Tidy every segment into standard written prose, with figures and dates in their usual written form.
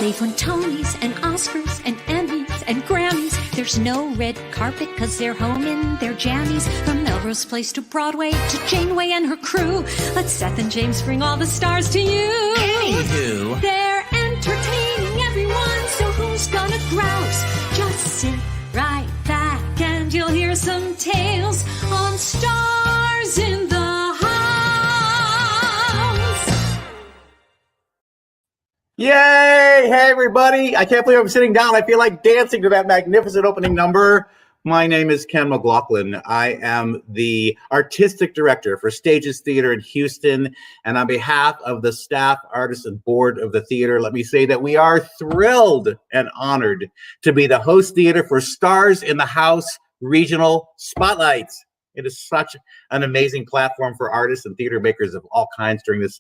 They've won Tonys and Oscars and Emmys and Grammys. There's no red carpet because they're home in their jammies. From Melrose Place to Broadway to Janeway and her crew, let Seth and James bring all the stars to you. Anywho, they're entertaining everyone, so who's gonna grouse? Just sit right back and you'll hear some tales on Stars in the House. Yay! Hey, everybody. I can't believe I'm sitting down. I feel like dancing to that magnificent opening number. My name is Ken McLaughlin. I am the artistic director for Stages Theater in Houston. And on behalf of the staff, artists, and board of the theater, let me say that we are thrilled and honored to be the host theater for Stars in the House Regional Spotlights. It is such an amazing platform for artists and theater makers of all kinds during this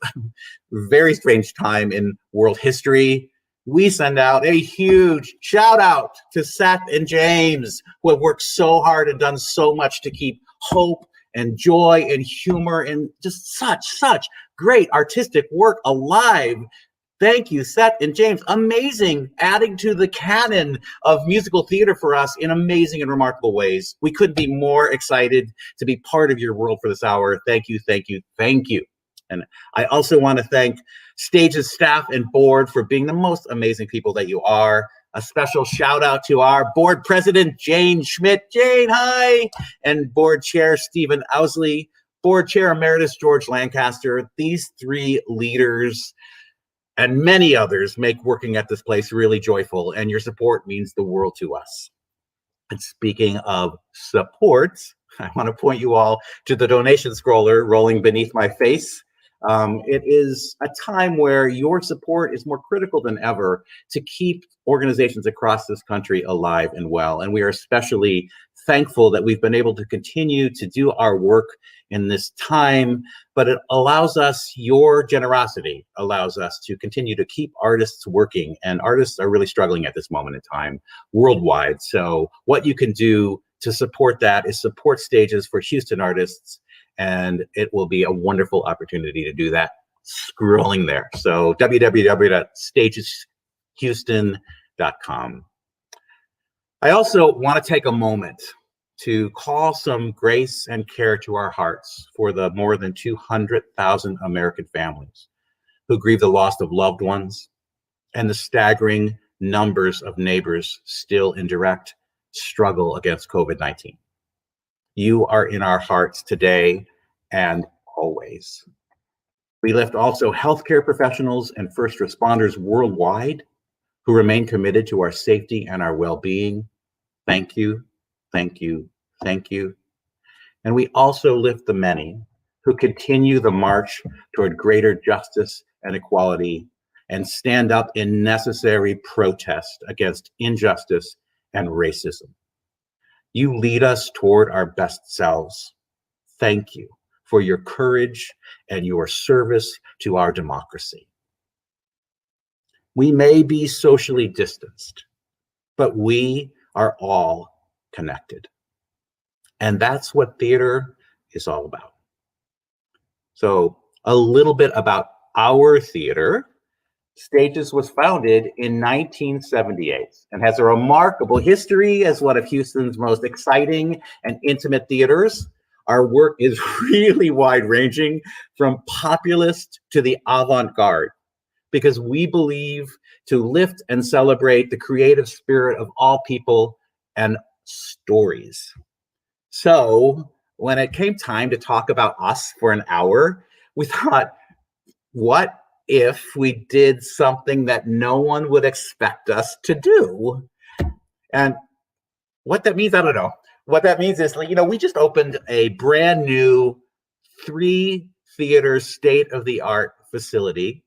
very strange time in world history. We send out a huge shout out to Seth and James, who have worked so hard and done so much to keep hope and joy and humor and just such great artistic work alive. Thank you, Seth and James. Amazing, adding to the canon of musical theater for us in amazing and remarkable ways. We couldn't be more excited to be part of your world for this hour. Thank you, thank you, thank you. And I also want to thank Stage's staff and board for being the most amazing people that you are. A special shout out to our board president, Jane Schmidt. Jane, hi! And board chair, Stephen Owsley. Board chair emeritus, George Lancaster. These three leaders and many others make working at this place really joyful, and your support means the world to us. And speaking of support, I want to point you all to the donation scroller rolling beneath my face. It is a time where your support is more critical than ever to keep organizations across this country alive and well. And we are especially thankful that we've been able to continue to do our work in this time, but it allows us, your generosity allows us to continue to keep artists working, and artists are really struggling at this moment in time worldwide. So what you can do to support that is support Stages for Houston artists, and it will be a wonderful opportunity to do that scrolling there. So www.stageshouston.com. I also want to take a moment to call some grace and care to our hearts for the more than 200,000 American families who grieve the loss of loved ones and the staggering numbers of neighbors still in direct struggle against COVID-19. You are in our hearts today and always. We lift also healthcare professionals and first responders worldwide who remain committed to our safety and our well-being. Thank you, thank you, thank you. And we also lift the many who continue the march toward greater justice and equality and stand up in necessary protest against injustice and racism. You lead us toward our best selves. Thank you for your courage and your service to our democracy. We may be socially distanced, but we are all connected. And that's what theater is all about. So a little bit about our theater. Stages was founded in 1978 and has a remarkable history as one of Houston's most exciting and intimate theaters. Our work is really wide-ranging, from populist to the avant-garde, because we believe to lift and celebrate the creative spirit of all people and stories. So when it came time to talk about us for an hour, we thought, what if we did something that no one would expect us to do? And what that means, I don't know. What that means is, we just opened a brand new 3-theater state-of-the-art facility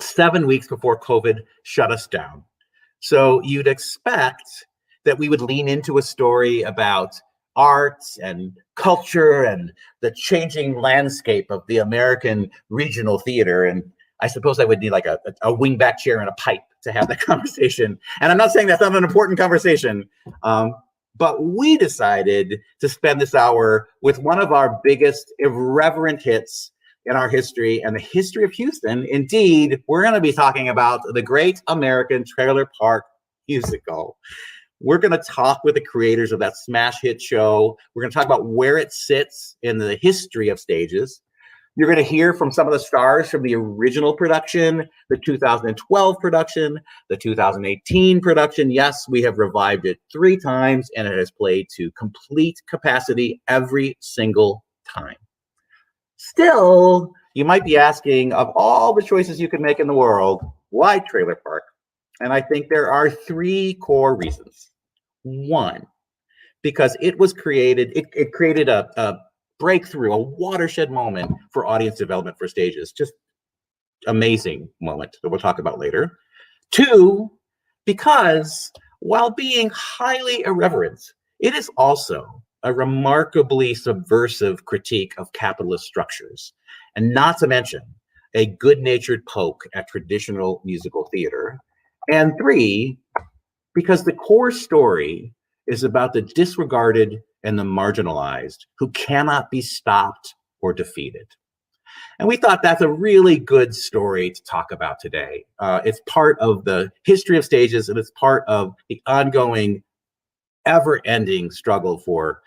7 weeks before COVID shut us down. So you'd expect that we would lean into a story about arts and culture and the changing landscape of the American regional theater. And I suppose I would need like a wingback chair and a pipe to have that conversation. And I'm not saying that's not an important conversation, but we decided to spend this hour with one of our biggest irreverent hits in our history and the history of Houston. Indeed, we're going to be talking about the Great American Trailer Park Musical. We're going to talk with the creators of that smash hit show. We're going to talk about where it sits in the history of stages. You're going to hear from some of the stars from the original production, the 2012 production, the 2018 production. Yes, we have revived it 3 times, and it has played to complete capacity every single time. Still, you might be asking, of all the choices you could make in the world, why Trailer Park? And I think there are 3 core reasons. 1, because it was created, it created a breakthrough, a watershed moment for audience development for stages. Just amazing moment that we'll talk about later. 2, because while being highly irreverent, it is also a remarkably subversive critique of capitalist structures, and not to mention a good-natured poke at traditional musical theater. And 3, because the core story is about the disregarded and the marginalized who cannot be stopped or defeated. And we thought that's a really good story to talk about today. It's part of the history of stages, and it's part of the ongoing, ever-ending struggle for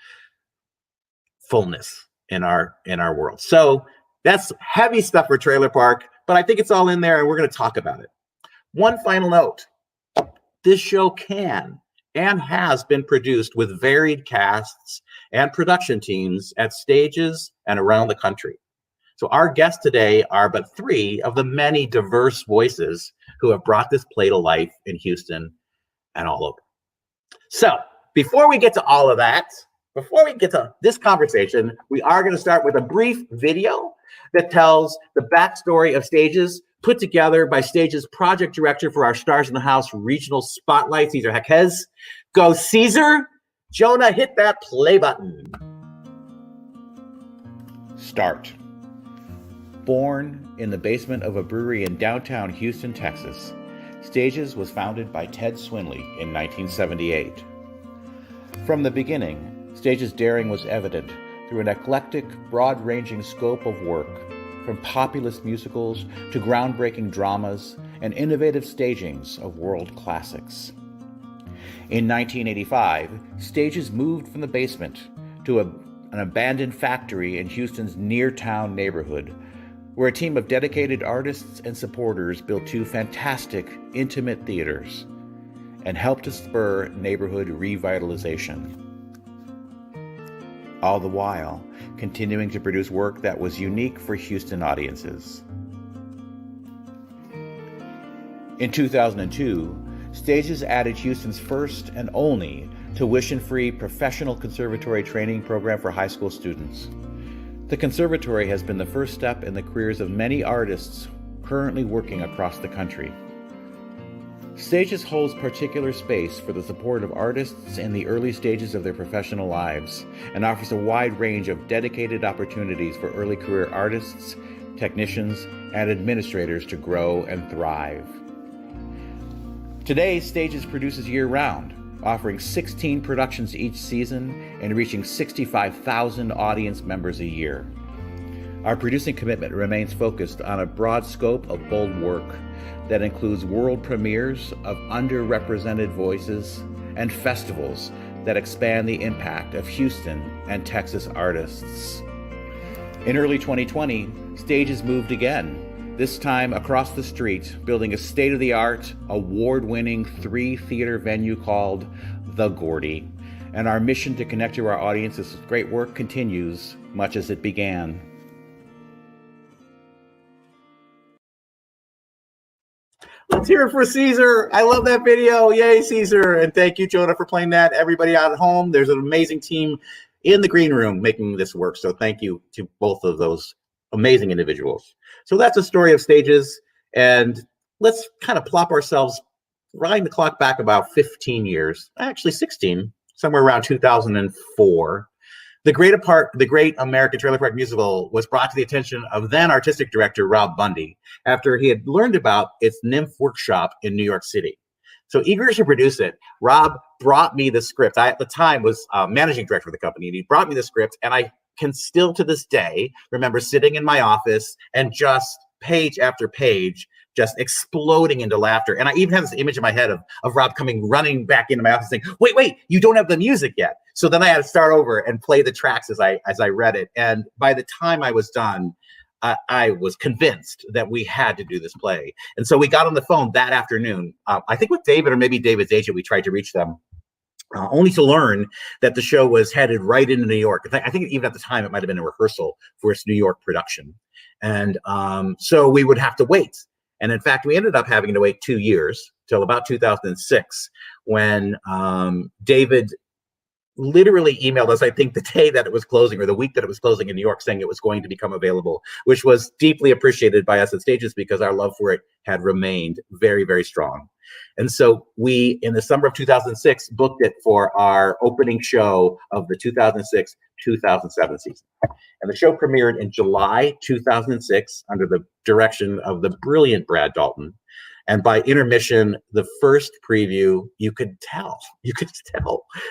fullness in our world. So that's heavy stuff for Trailer Park, but I think it's all in there, and we're going to talk about it. One final note. This show can and has been produced with varied casts and production teams at stages and around the country. So our guests today are but 3 of the many diverse voices who have brought this play to life in Houston and all over. So before we get to all of that, before we get to this conversation, we are going to start with a brief video that tells the backstory of stages, put together by Stage's project director for our Stars in the House regional spotlight, Cesar Jaquez. Go Cesar! Jonah, hit that play button. Start. Born in the basement of a brewery in downtown Houston, Texas, Stages was founded by Ted Swinley in 1978. From the beginning, Stages' daring was evident through an eclectic, broad-ranging scope of work, from populist musicals to groundbreaking dramas and innovative stagings of world classics. In 1985, Stages moved from the basement to an abandoned factory in Houston's near-town neighborhood, where a team of dedicated artists and supporters built 2 fantastic, intimate theaters and helped to spur neighborhood revitalization. All the while, continuing to produce work that was unique for Houston audiences. In 2002, Stages added Houston's first and only tuition-free professional conservatory training program for high school students. The conservatory has been the first step in the careers of many artists currently working across the country. Stages holds particular space for the support of artists in the early stages of their professional lives and offers a wide range of dedicated opportunities for early career artists, technicians, and administrators to grow and thrive. Today, Stages produces year-round, offering 16 productions each season and reaching 65,000 audience members a year. Our producing commitment remains focused on a broad scope of bold work that includes world premieres of underrepresented voices and festivals that expand the impact of Houston and Texas artists. In early 2020, Stages moved again, this time across the street, building a state-of-the-art, award-winning 3-theater venue called The Gordy. And our mission to connect to our audiences with great work continues, much as it began. Let's hear it for Cesar. I love that video. Yay, Cesar. And thank you, Jonah, for playing that. Everybody out at home, there's an amazing team in the green room making this work. So thank you to both of those amazing individuals. So that's a story of Stages. And let's kind of plop ourselves, wind the clock back about 15 years, actually 16, somewhere around 2004. The Great American Trailer Park Musical was brought to the attention of then artistic director Rob Bundy after he had learned about its NYMF workshop in New York City. So eager to produce it, Rob brought me the script. I, at the time, was managing director of the company, and he brought me the script, and I can still to this day remember sitting in my office and just page after page just exploding into laughter. And I even have this image in my head of Rob coming running back into my office saying, wait, you don't have the music yet. So then I had to start over and play the tracks as I read it. And by the time I was done, I was convinced that we had to do this play. And so we got on the phone that afternoon. I think with David or maybe David's agent, we tried to reach them. Only to learn that the show was headed right into New York. I think even at the time, it might have been a rehearsal for its New York production. And so we would have to wait. And in fact, we ended up having to wait 2 years till about 2006 when David literally emailed us, I think the day that it was closing or the week that it was closing in New York, saying it was going to become available, which was deeply appreciated by us at Stages because our love for it had remained very, very strong. And so we, in the summer of 2006, booked it for our opening show of the 2006-2007 season. And the show premiered in July 2006 under the direction of the brilliant Brad Dalton. And by intermission, the first preview, you could tell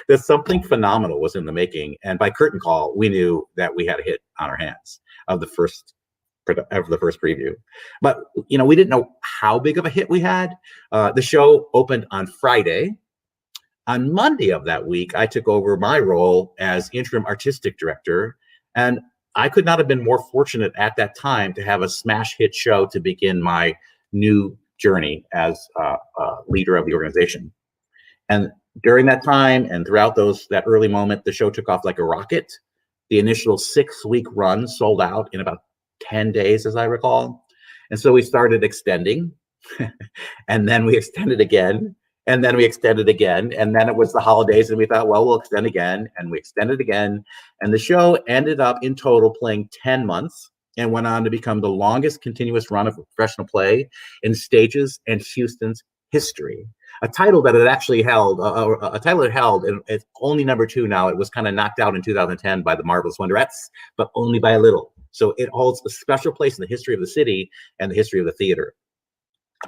that something phenomenal was in the making. And by curtain call, we knew that we had a hit on our hands of the first preview. But, we didn't know how big of a hit we had. The show opened on Friday. On Monday of that week, I took over my role as interim artistic director. And I could not have been more fortunate at that time to have a smash hit show to begin my new journey as leader of the organization. And during that time and throughout that early moment, the show took off like a rocket. The initial 6-week run sold out in about 10 days, as I recall. And so we started extending, and then we extended again, and then we extended again. And then it was the holidays, and we thought, well, we'll extend again, and we extended again. And the show ended up in total playing 10 months. And went on to become the longest continuous run of a professional play in Stages and Houston's history. A title that it actually held, and it's only number 2 now. It was kind of knocked out in 2010 by The Marvelous Wonderettes, but only by a little. So it holds a special place in the history of the city and the history of the theater.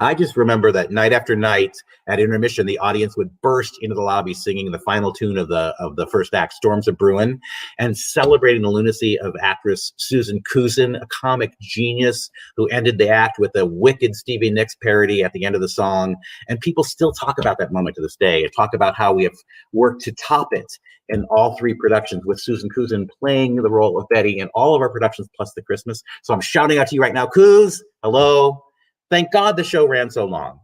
I just remember that night after night at intermission, the audience would burst into the lobby singing the final tune of the first act, Storms of Bruin, and celebrating the lunacy of actress Susan Kuzin, a comic genius who ended the act with a wicked Stevie Nicks parody at the end of the song. And people still talk about that moment to this day and talk about how we have worked to top it in all 3 productions, with Susan Kuzin playing the role of Betty in all of our productions plus the Christmas. So I'm shouting out to you right now, Kuz, hello. Thank God the show ran so long,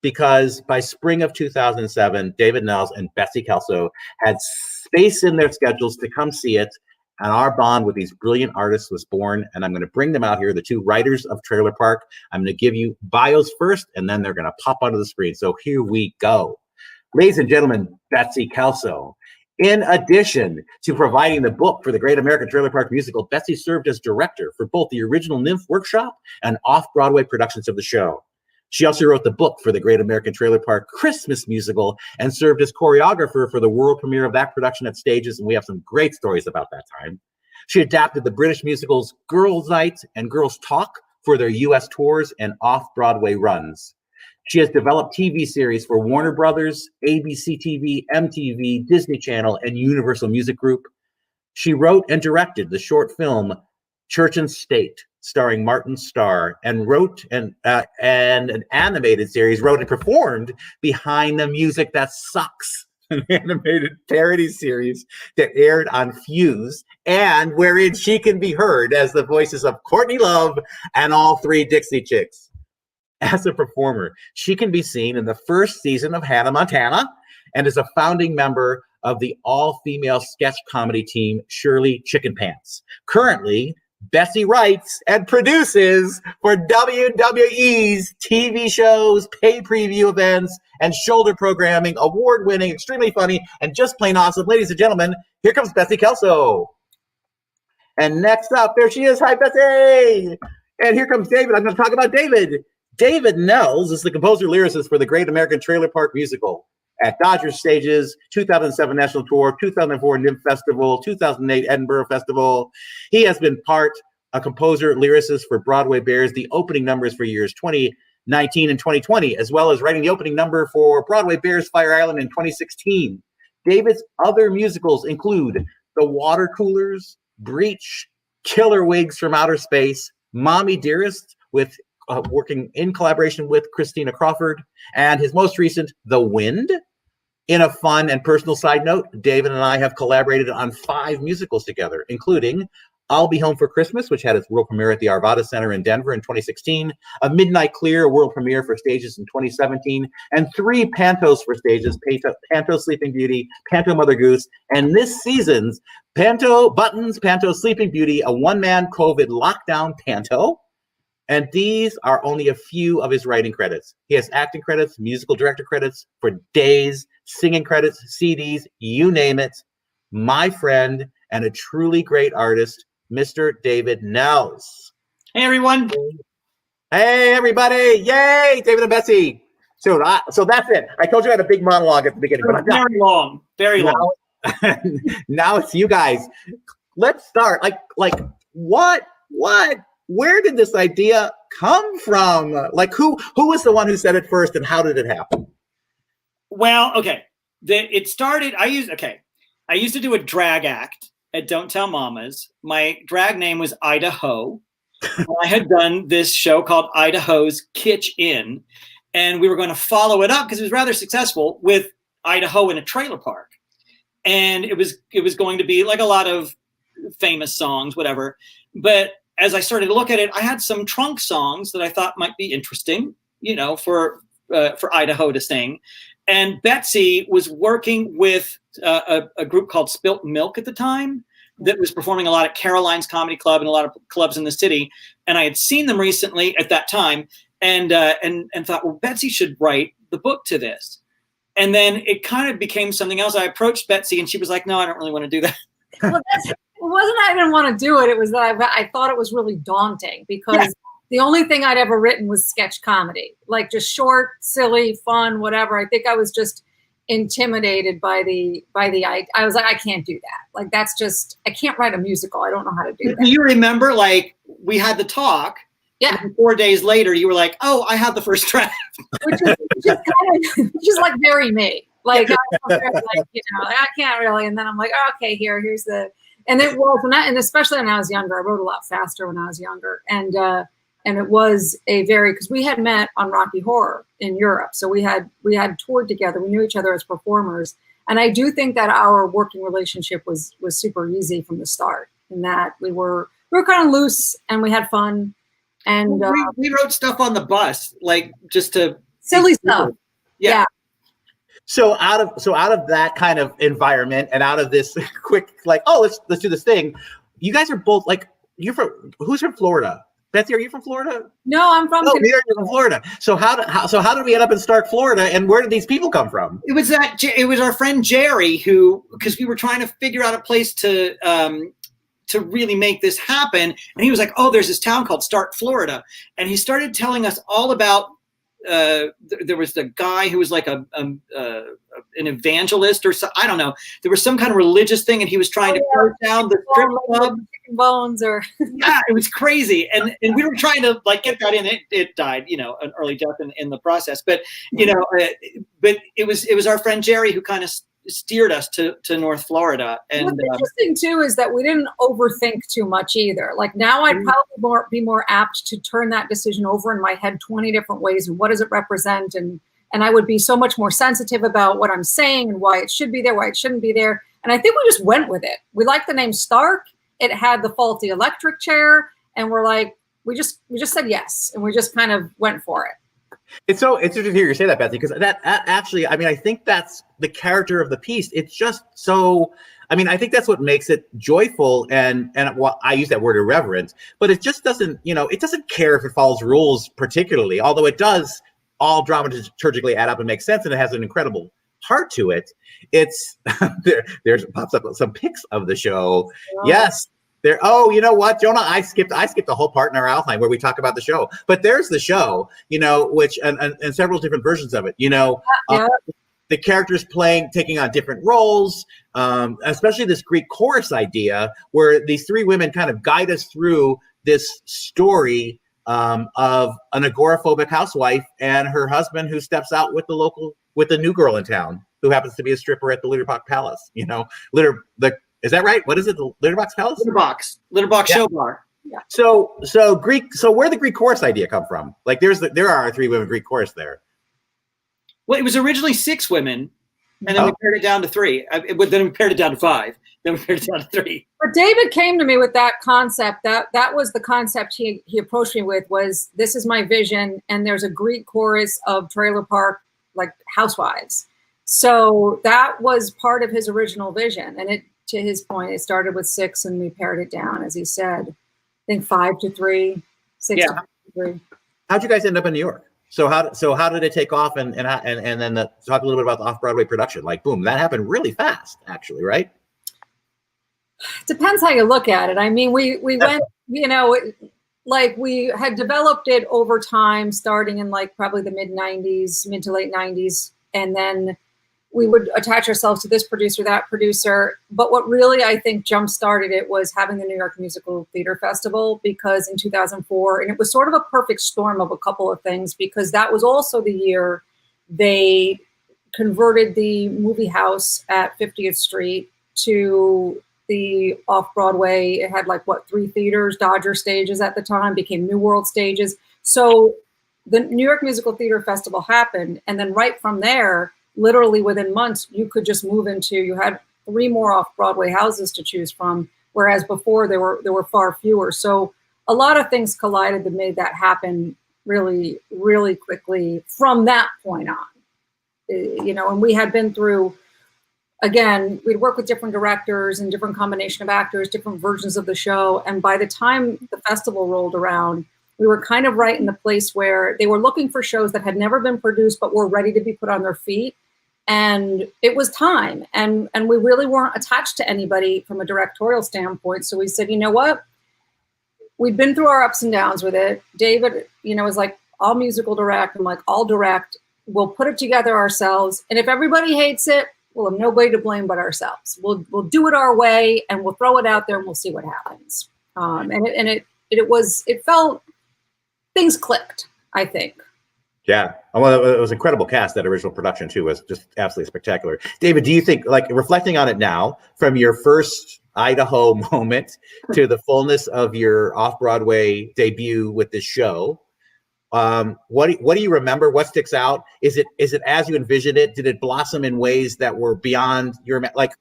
because by spring of 2007, David Nels and Betsy Kelso had space in their schedules to come see it, and our bond with these brilliant artists was born. And I'm going to bring them out here, the 2 writers of Trailer Park. I'm going to give you bios first, and then they're going to pop onto the screen. So here we go. Ladies and gentlemen, Betsy Kelso. In addition to providing the book for the Great American Trailer Park Musical, Betsy served as director for both the original Nymph Workshop and off-Broadway productions of the show. She also wrote the book for the Great American Trailer Park Christmas Musical and served as choreographer for the world premiere of that production at Stages, and we have some great stories about that time. She adapted the British musicals Girls' Night and Girls' Talk for their U.S. tours and off-Broadway runs. She has developed TV series for Warner Brothers, ABC TV, MTV, Disney Channel, and Universal Music Group. She wrote and directed the short film Church and State, starring Martin Starr, and wrote and an animated series, wrote and performed Behind the Music That Sucks, an animated parody series that aired on Fuse, and wherein she can be heard as the voices of Courtney Love and all 3 Dixie Chicks. As a performer, she can be seen in the first season of Hannah Montana and is a founding member of the all-female sketch comedy team Shirley Chicken Pants. Currently, Betsy writes and produces for WWE's TV shows, pay preview events, and shoulder programming, award-winning, extremely funny, and just plain awesome. Ladies and gentlemen, here comes Betsy Kelso. And next up, there she is. Hi, Betsy! And here comes David. I'm going to talk about David. David Nels is the composer-lyricist for the Great American Trailer Park Musical at Dodger Stages, 2007 National Tour, 2004 Nymph Festival, 2008 Edinburgh Festival. He has been a composer-lyricist for Broadway Bears, the opening numbers for years 2019 and 2020, as well as writing the opening number for Broadway Bears Fire Island in 2016. David's other musicals include The Water Coolers, Breach, Killer Wigs from Outer Space, Mommy Dearest, with working in collaboration with Christina Crawford, and his most recent, The Wind. In a fun and personal side note, David and I have collaborated on 5 musicals together, including I'll Be Home for Christmas, which had its world premiere at the Arvada Center in Denver in 2016, A Midnight Clear, world premiere for stages in 2017, and 3 Pantos for stages, Panto Sleeping Beauty, Panto Mother Goose, and this season's Panto Buttons, Panto Sleeping Beauty, a one-man COVID lockdown panto. And these are only a few of his writing credits. He has acting credits, musical director credits for days, singing credits, CDs, you name it. My friend and a truly great artist, Mr. David Nels. Hey, everyone. Hey, everybody. Yay, David and Betsy. So that's it. I told you I had a big monologue at the beginning. But very long. Now it's you guys. Let's start. Like what? Where did this idea come from? Like, who was the one who said it first, and how did it happen? Well, okay. It started. I used to do a drag act at Don't Tell Mamas. My drag name was Idaho. I had done this show called Idaho's Kitsch Inn, and we were going to follow it up because it was rather successful with Idaho in a trailer park, and it was going to be like a lot of famous songs, whatever. But as I started to look at it, I had some trunk songs that I thought might be interesting, for Idaho to sing. And Betsy was working with a group called Spilt Milk at the time that was performing a lot at Caroline's Comedy Club and a lot of clubs in the city. And I had seen them recently at that time and thought, well, Betsy should write the book to this. And then it kind of became something else. I approached Betsy and she was like, no, I don't really want to do that. Well, it wasn't I didn't want to do it. It was that I thought it was really daunting because the only thing I'd ever written was sketch comedy, like just short, silly, fun, whatever. I think I was just intimidated by the I was like, I can't do that. Like, that's just, I can't write a musical. I don't know how to do that. Do you remember, like, we had the talk? Yeah. And 4 days later, you were like, oh, I have the first draft. which is like very me. Like, I can't really. And then I'm like, oh, okay, here's the. And it was, and especially when I was younger, I wrote a lot faster when I was younger. And it was because we had met on Rocky Horror in Europe. So we had toured together. We knew each other as performers. And I do think that our working relationship was super easy from the start, in that we were kind of loose and we had fun. And we wrote stuff on the bus, like just to silly stuff. Yeah. So out of that kind of environment and out of this quick, like, oh, let's do this thing. You guys are both like, who's from Florida? Betsy, are you from Florida? No, I'm from. Oh, you're from Florida. So how did we end up in Stark, Florida, and where did these people come from? It was our friend Jerry because we were trying to figure out a place to really make this happen, and he was like, oh, there's this town called Stark, Florida, and he started telling us all about. There was the guy who was like an evangelist or so, I don't know. There was some kind of religious thing, and he was trying to close down the strip club. Bones or yeah, it was crazy, and we were trying to like get that in. It died, an early death in the process. But but it was our friend Jerry who kind of steered us to North Florida. And what's interesting too is that we didn't overthink too much either. Like, now I'd probably be more apt to turn that decision over in my head 20 different ways, and what does it represent, and I would be so much more sensitive about what I'm saying and why it should be there, why it shouldn't be there. And I think we just went with it. We liked the name Stark. It had the faulty electric chair, and we're like, we just said yes, and we just kind of went for it. It's so interesting to hear you say that, Betsy, because that actually, I mean, I think that's the character of the piece. It's just so, I mean, I think that's what makes it joyful, and well, I use that word irreverent, but it just doesn't, it doesn't care if it follows rules particularly, although it does all dramaturgically add up and make sense, and it has an incredible heart to it. It's there's pops up some pics of the show. Oh. Yes. There. Oh, you know what, Jonah? I skipped the whole part in our outline where we talk about the show. But there's the show, which and several different versions of it. The characters taking on different roles, especially this Greek chorus idea, where these 3 women kind of guide us through this story of an agoraphobic housewife and her husband who steps out with the new girl in town, who happens to be a stripper at the Litter Park Palace. The Is that right? What is it? The Litterbox Palace? Litterbox Show Bar. Yeah. So where did the Greek chorus idea come from? Like there are 3 women Greek chorus there. Well, it was originally 6 women, and then we pared it down to 3. Then we pared it down to 5. Then we pared it down to 3. But David came to me with that concept. That was the concept he approached me with, was this is my vision, and there's a Greek chorus of Trailer Park, like housewives. So that was part of his original vision. And it, to his point, it started with 6 and we pared it down, as he said, I think 5 to 3, 6 to 3. How'd you guys end up in New York? So how did it take off? And then talk a little bit about the off-Broadway production. Like, boom, that happened really fast, actually, right? Depends how you look at it. I mean, we went, like we had developed it over time, starting in like probably the mid to late 90s. And then we would attach ourselves to this producer, that producer. But what really, I think, jump-started it was having the New York Musical Theater Festival, because in 2004, and it was sort of a perfect storm of a couple of things, because that was also the year they converted the movie house at 50th Street to the off-Broadway. It had like, 3 theaters, Dodger stages at the time, became New World stages. So the New York Musical Theater Festival happened. And then right from there, literally within months, you could just move into, you had 3 more off-Broadway houses to choose from, whereas before there were far fewer. So a lot of things collided that made that happen really, really quickly from that point on. And we had been through, again, we'd work with different directors and different combination of actors, different versions of the show. And by the time the festival rolled around, we were kind of right in the place where they were looking for shows that had never been produced, but were ready to be put on their feet. And it was time. And we really weren't attached to anybody from a directorial standpoint. So we said, you know what? We've been through our ups and downs with it. David, was like, I'll musical direct. I'm like, I'll direct. We'll put it together ourselves. And if everybody hates it, we'll have nobody to blame but ourselves. We'll do it our way, and we'll throw it out there, and we'll see what happens. It felt, things clicked, I think. Yeah. Well, it was an incredible cast. That original production too was just absolutely spectacular. David, do you think, like, reflecting on it now, from your first Idaho moment to the fullness of your off-Broadway debut with this show, what do you remember? What sticks out? Is it as you envisioned it? Did it blossom in ways that were beyond your, like?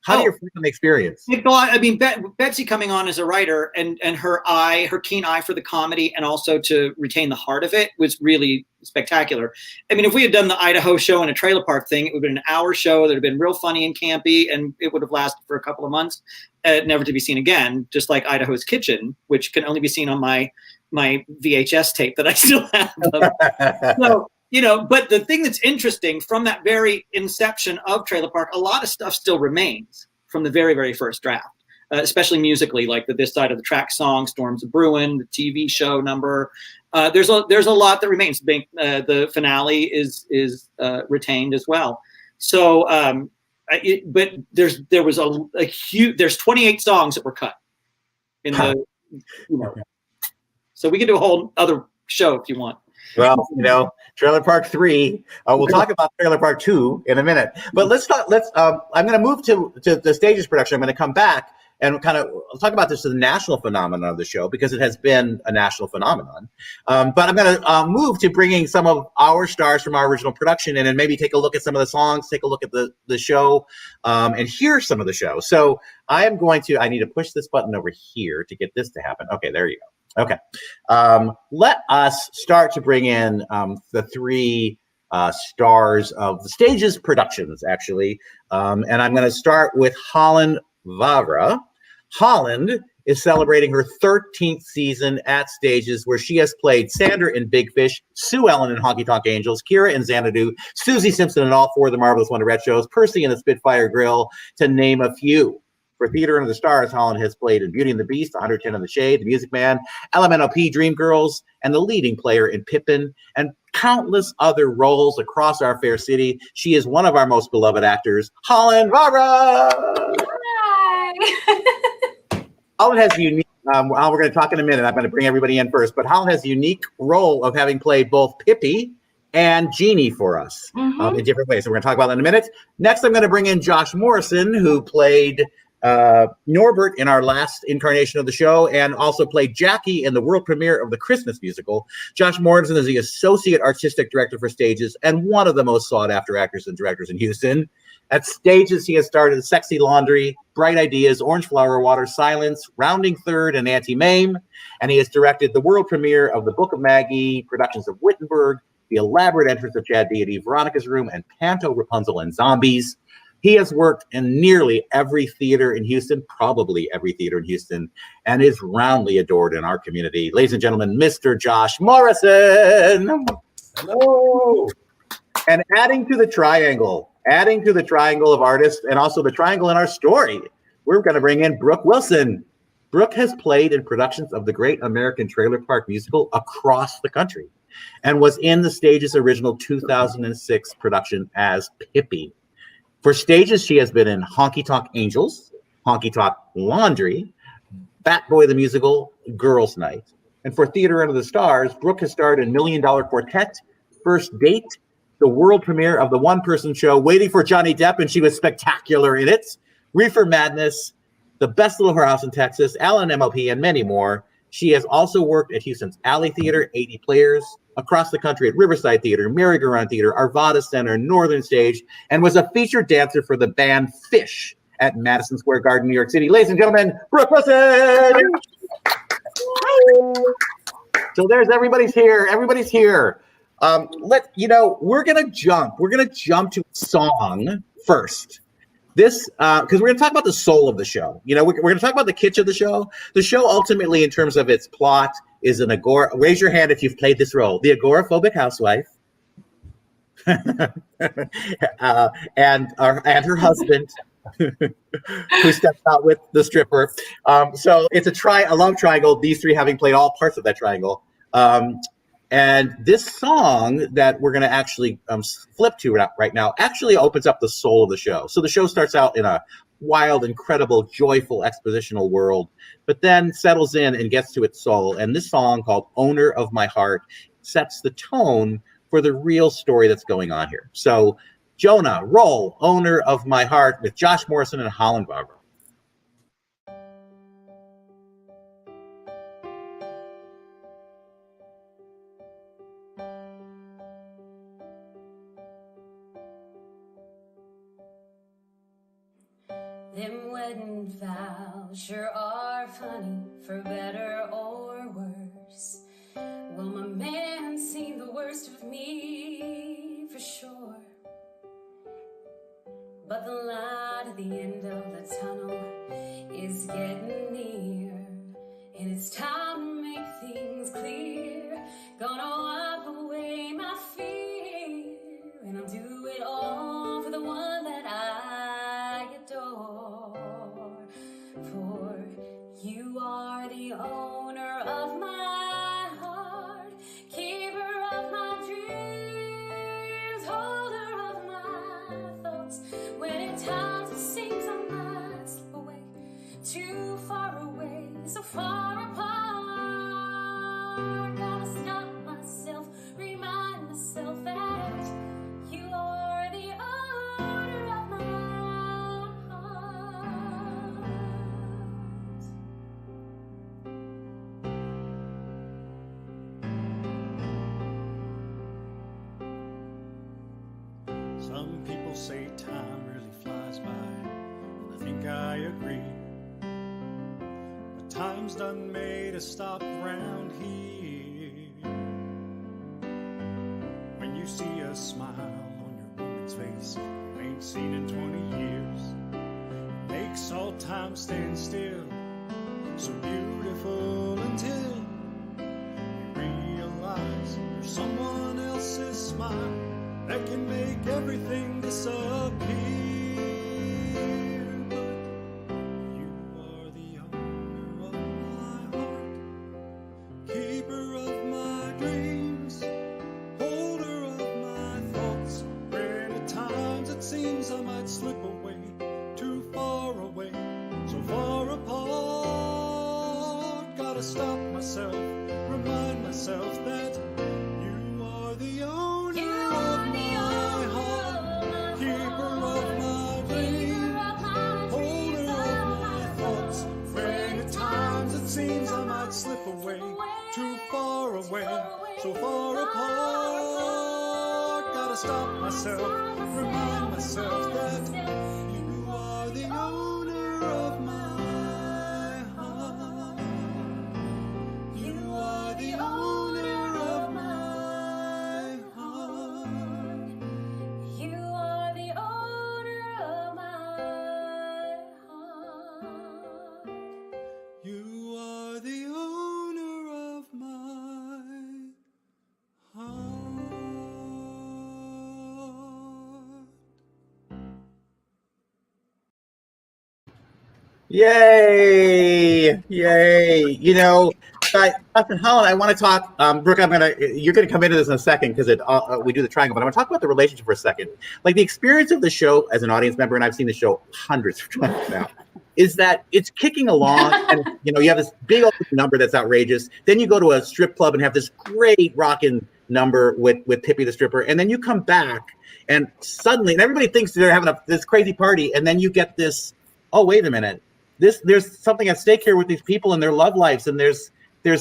How do you reflect on the experience? I mean, Betsy coming on as a writer and her keen eye for the comedy, and also to retain the heart of it, was really spectacular. I mean, if we had done the Idaho show in a trailer park thing, it would have been an hour show that would have been real funny and campy, and it would have lasted for a couple of months, never to be seen again, just like Idaho's Kitchen, which can only be seen on my VHS tape that I still have. So, but the thing that's interesting from that very inception of Trailer Park, a lot of stuff still remains from the very, very first draft, especially musically, like the This Side of the Track song, Storms of Bruin, the TV show number. There's a lot that remains. The finale is retained as well. So, but there's 28 songs that were cut in the, so we can do a whole other show if you want. Well, Trailer Park 3. We'll talk about Trailer Park 2 in a minute. But I'm going to move to the stages production. I'm going to come back and kind of talk about this as a national phenomenon of the show, because it has been a national phenomenon. But I'm going to move to bringing some of our stars from our original production in, and maybe take a look at some of the songs, take a look at the show, and hear some of the show. So I need to push this button over here to get this to happen. Okay, there you go. Okay. Let us start to bring in the 3 stars of the stage's productions, actually. And I'm going to start with Holland Vavra. Holland is celebrating her 13th season at stages, where she has played Sandra in Big Fish, Sue Ellen in Honky Tonk Angels, Kira in Xanadu, Susie Simpson in all 4 of the Marvelous Wonderette shows, Percy in the Spitfire Grill, to name a few. For Theater Under the Stars, Holland has played in Beauty and the Beast, 110 in the Shade, The Music Man, LMNOP, Dreamgirls, and the leading player in Pippin, and countless other roles across our fair city. She is one of our most beloved actors, Holland Vara. Hi. Holland has a unique, we're going to talk in a minute. I'm going to bring everybody in first, but Holland has a unique role of having played both Pippi and Jeannie for us in different ways. So we're going to talk about that in a minute. Next, I'm going to bring in Josh Morrison, who played Norbert in our last incarnation of the show, and also played Jackie in the world premiere of the Christmas musical. Josh Morrison is the Associate Artistic Director for Stages and one of the most sought-after actors and directors in Houston. At Stages, he has starred Sexy Laundry, Bright Ideas, Orange Flower Water, Silence, Rounding Third, and Auntie Mame. And he has directed the world premiere of The Book of Maggie, productions of Wittenberg, The Elaborate Entrance of Chad Deity, Veronica's Room, and Panto, Rapunzel, and Zombies. He has worked in nearly every theater in Houston, probably every theater in Houston, and is roundly adored in our community. Ladies and gentlemen, Mr. Josh Morrison. Hello. And adding to the triangle of artists and also the triangle in our story, we're going to bring in Brooke Wilson. Brooke has played in productions of the Great American Trailer Park Musical across the country and was in the Stages' original 2006 production as Pippi. For Stages, she has been in Honky Tonk Angels, Honky Tonk Laundry, Bat Boy the Musical, Girls Night. And for Theater Under the Stars, Brooke has starred in $1 Million Quartet, First Date, the world premiere of the one-person show Waiting for Johnny Depp, and she was spectacular in it, Reefer Madness, The Best Little Whorehouse in Texas, Allen MLP, and many more. She has also worked at Houston's Alley Theater, 80 Players, across the country at Riverside Theater, Merry-Go-Round Theater, Arvada Center, Northern Stage, and was a featured dancer for the band Fish at Madison Square Garden, New York City. Ladies and gentlemen, Brooke Wilson! So there's everybody's here. We're gonna jump to a song first. This, because we're going to talk about the soul of the show. We're going to talk about the kitsch of the show. The show ultimately, in terms of its plot, is an agora. Raise your hand if you've played this role. The agoraphobic housewife, and her husband, who steps out with the stripper. So it's a love triangle. These three having played all parts of that triangle. And this song that we're going to actually flip to right now actually opens up the soul of the show. So the show starts out in a wild, incredible, joyful, expositional world, but then settles in and gets to its soul. And this song, called Owner of My Heart, sets the tone for the real story that's going on here. So Jonah, roll Owner of My Heart with Josh Morrison and Holland Barber. Them wedding vows sure are funny, for better or worse. Well, my man's seen the worst of me, for sure. But the light at the end of the tunnel is getting near, and it's time to make things clear. Gonna wipe away my fear, and I'll do it all for the one that I adore. For you are the owner of my heart, keeper of my dreams, holder of my thoughts. When at times it seems I might slip away, too far away, so far apart. Gotta stop myself, remind myself that you are the owner of my heart. Some people say time really flies by, and I think I agree. But time's done made a stop around here. When you see a smile on your woman's face you ain't seen in 20 years, makes all time stand still, so beautiful until you realize there's someone else's smile that can make everything disappear. But you are the owner of my heart, keeper of my dreams, holder of my thoughts. When at times it seems I might slip away, too far away, so far apart. Gotta stop myself, remind myself that you are the owner of my heart, keeper of my dreams, holder of Seems I might slip away, too far away, so far apart. Gotta stop myself, remind myself that you are the owner of my heart. You are the owner of my heart. You are the owner of my heart. You are the owner of my heart. Yay! Yay! You know, Dr. Holland, I want to talk. Brooke, you're gonna come into this in a second because we do the triangle, but I want to talk about the relationship for a second. Like the experience of the show as an audience member, and I've seen the show hundreds of times now, is that it's kicking along, and you know, you have this big old number that's outrageous. Then you go to a strip club and have this great rockin' number with Pippi the stripper, and then you come back, and suddenly, and everybody thinks they're having this crazy party, and then you get this. Oh, wait a minute. There's something at stake here with these people and their love lives, and there's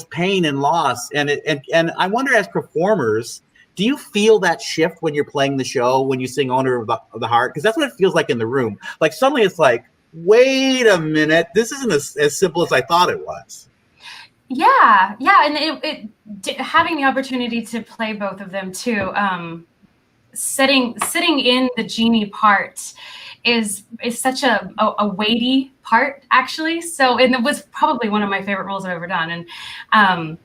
pain and loss, and I wonder, as performers, do you feel that shift when you're playing the show, when you sing "Owner of the Heart"? Because that's what it feels like in the room. Like suddenly it's like, wait a minute, this isn't as simple as I thought it was. Yeah, and having the opportunity to play both of them too, sitting in the genie part is such a weighty part, actually. So, and it was probably one of my favorite roles I've ever done. And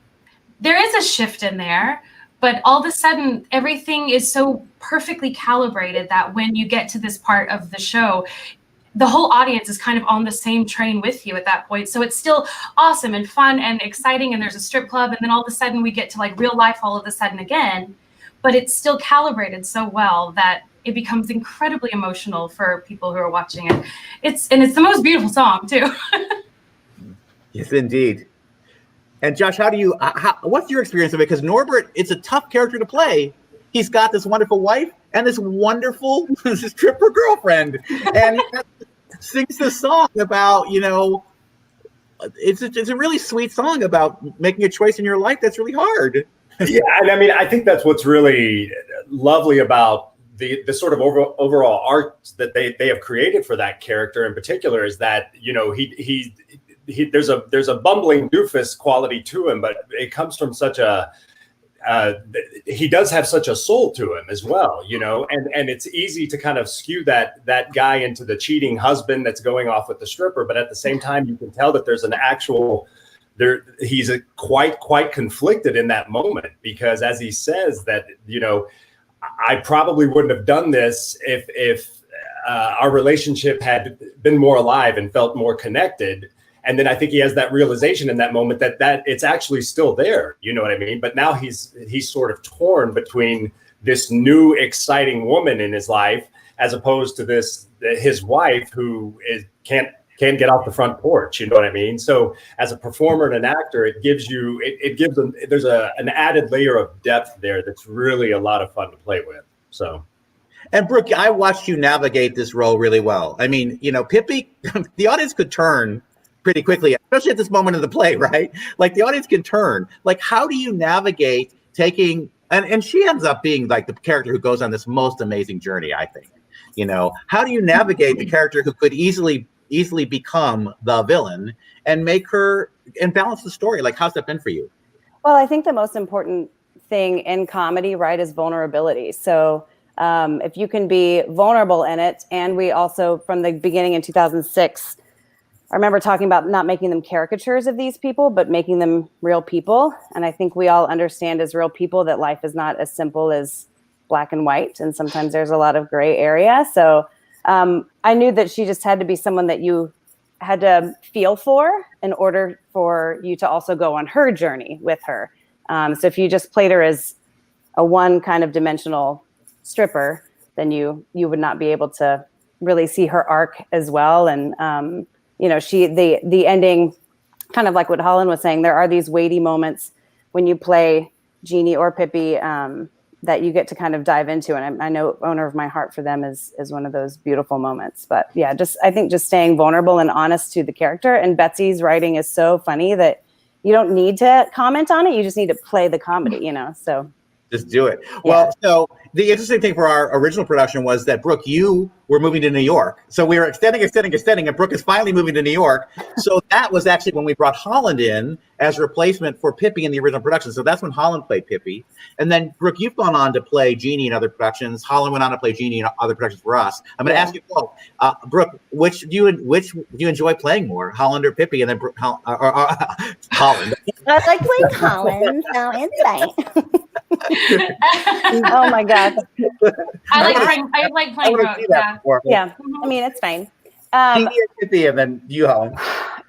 there is a shift in there, but all of a sudden everything is so perfectly calibrated that when you get to this part of the show, the whole audience is kind of on the same train with you at that point. So it's still awesome and fun and exciting. And there's a strip club. And then all of a sudden we get to like real life all of a sudden again, but it's still calibrated so well that it becomes incredibly emotional for people who are watching it. It's the most beautiful song too. Yes, indeed. And Josh, what's your experience of it? Because Norbert, it's a tough character to play. He's got this wonderful wife and this wonderful stripper girlfriend, and he sings this song about, you know, it's a really sweet song about making a choice in your life that's really hard. Yeah, and I mean, I think that's what's really lovely about the sort of overall art that they have created for that character in particular, is that, you know, he there's a bumbling doofus quality to him, but it comes from such a he does have such a soul to him as well, you know, and it's easy to kind of skew that guy into the cheating husband that's going off with the stripper, but at the same time you can tell that there's an actual he's quite conflicted in that moment, because as he says that, you know, I probably wouldn't have done this if our relationship had been more alive and felt more connected. And then I think he has that realization in that moment that it's actually still there. You know what I mean? But now he's sort of torn between this new exciting woman in his life as opposed to his wife who can't get off the front porch. You know what I mean? So as a performer and an actor, it gives them, there's an added layer of depth there that's really a lot of fun to play with. So. And Brooke, I watched you navigate this role really well. I mean, you know, Pippi, the audience could turn pretty quickly, especially at this moment of the play, right? Like the audience can turn. Like, how do you navigate taking, and she ends up being like the character who goes on this most amazing journey, I think. You know, how do you navigate the character who could easily become the villain and make her and balance the story? Like, how's that been for you? Well, I think the most important thing in comedy, right, is vulnerability. So if you can be vulnerable in it, and we also, from the beginning in 2006, I remember talking about not making them caricatures of these people, but making them real people. And I think we all understand as real people that life is not as simple as black and white. And sometimes there's a lot of gray area. So I knew that she just had to be someone that you had to feel for in order for you to also go on her journey with her. So if you just played her as a one kind of dimensional stripper, then you would not be able to really see her arc as well. And you know, the ending, kind of like what Holland was saying, there are these weighty moments when you play Jeannie or Pippi, that you get to kind of dive into. And I know Owner of My Heart for them is one of those beautiful moments. But yeah, I think just staying vulnerable and honest to the character. And Betsy's writing is so funny that you don't need to comment on it. You just need to play the comedy, you know, so. Just do it. Well, so the interesting thing for our original production was that, Brooke, you were moving to New York. So we were extending, and Brooke is finally moving to New York. So that was actually when we brought Holland in as a replacement for Pippi in the original production. So that's when Holland played Pippi. And then, Brooke, you've gone on to play Jeannie in other productions. Holland went on to play Jeannie in other productions for us. I'm going to ask you both. Brooke, which do you enjoy playing more, Holland or Pippi? And then Holland. I like playing Holland, so it's fine. Oh my God. I like playing Brooke. Yeah. I mean, it's fine. Pippi, and then you, Holland.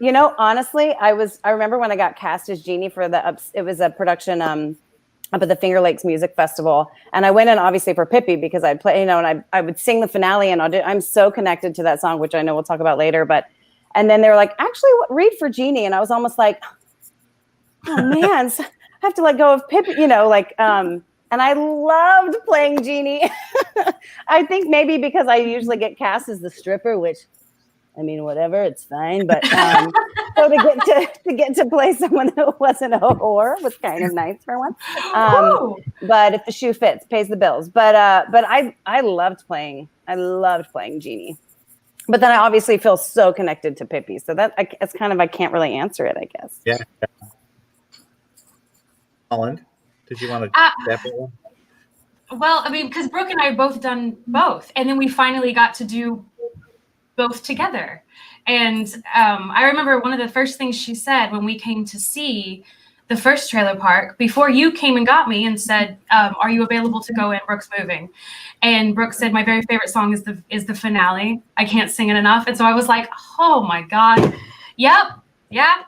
You know, honestly, I remember when I got cast as Jeannie for it was a production up at the Finger Lakes Music Festival, and I went in obviously for Pippi because I'd play, you know, and I would sing the finale, and I'm so connected to that song, which I know we'll talk about later. And then they were like, actually, read for Jeannie, and I was almost like, oh man. I have to let go of Pippi, you know, like, and I loved playing Jeannie. I think maybe because I usually get cast as the stripper, which, I mean, whatever, it's fine. But so to get to play someone who wasn't a whore was kind of nice for once. But if the shoe fits, pays the bills. But I loved playing Jeannie. But then I obviously feel so connected to Pippi, so that's kind of, I can't really answer it, I guess. Yeah. Holland, did you want to step in? Well, I mean, because Brooke and I have both done both, and then we finally got to do both together. And I remember one of the first things she said when we came to see the first trailer park, before you came and got me and said, are you available to go in? Brooke's moving. And Brooke said, my very favorite song is the finale. I can't sing it enough. And so I was like, oh my God. Yep. Yeah.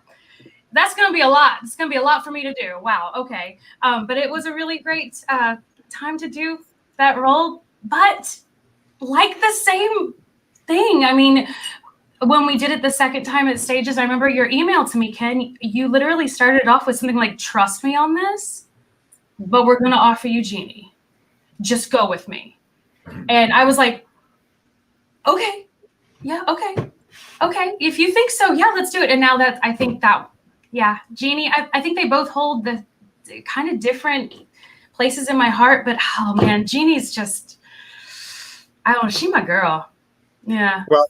That's going to be a lot. It's going to be a lot for me to do. Wow. Okay. But it was a really great time to do that role. But like the same thing. I mean, when we did it the second time at Stages, I remember your email to me, Ken. You literally started off with something like, trust me on this, but we're going to offer you Jeannie. Just go with me. And I was like, okay. Yeah, okay. Okay. If you think so, yeah, let's do it. And now that I think that, yeah, Jeannie, I think they both hold the kind of different places in my heart, but oh man, Jeannie's just, I don't know, she's my girl. Yeah. Well,